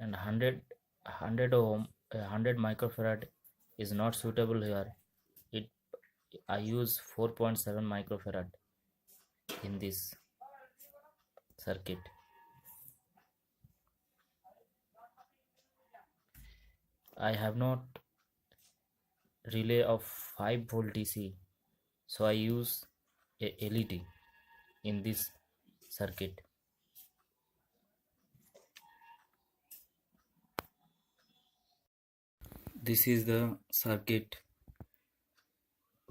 and 100 ohm 100 microfarad is not suitable here. It I use 4.7 microfarad in this circuit. I have not relay of 5 volt DC, so I use a LED in this circuit. This is the circuit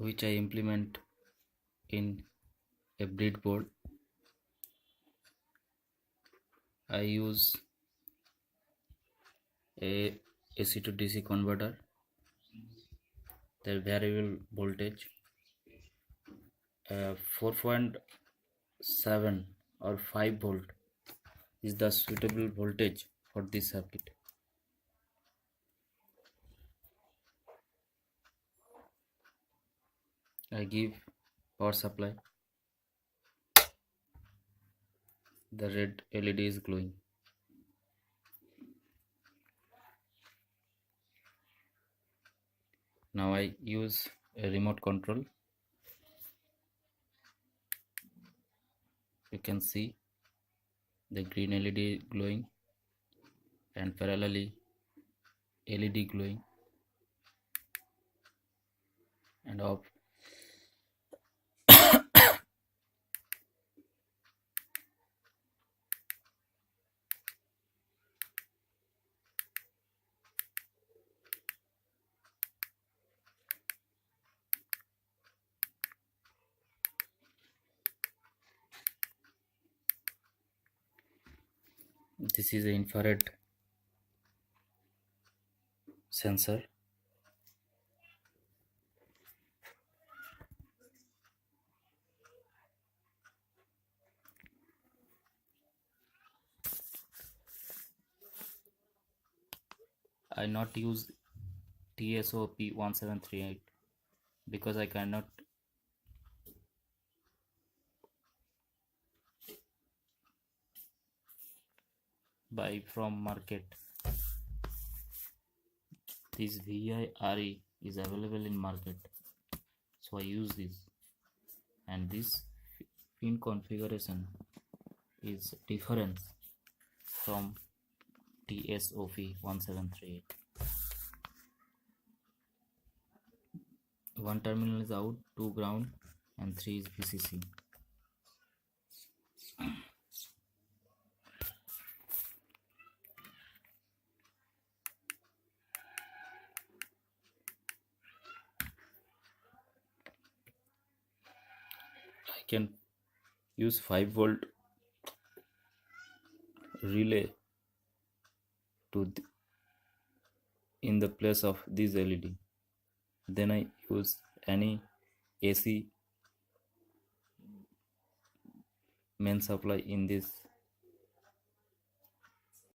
which I implement in a breadboard. I use a AC to DC converter, the variable voltage, 4.7 or 5 volt is the suitable voltage for this circuit. I give power supply. The red LED is glowing. Now I use a remote control. You can see the green LED glowing and parallelly LED glowing and off. This is an infrared sensor. I not use TSOP 1738 because I cannot buy from market. This VIRE is available in market, so I use this, and this pin configuration is different from TSOP 1738. One terminal is out, 2 ground and 3 is VCC. I can use 5 volt relay in the place of this LED. Then I use any AC main supply in this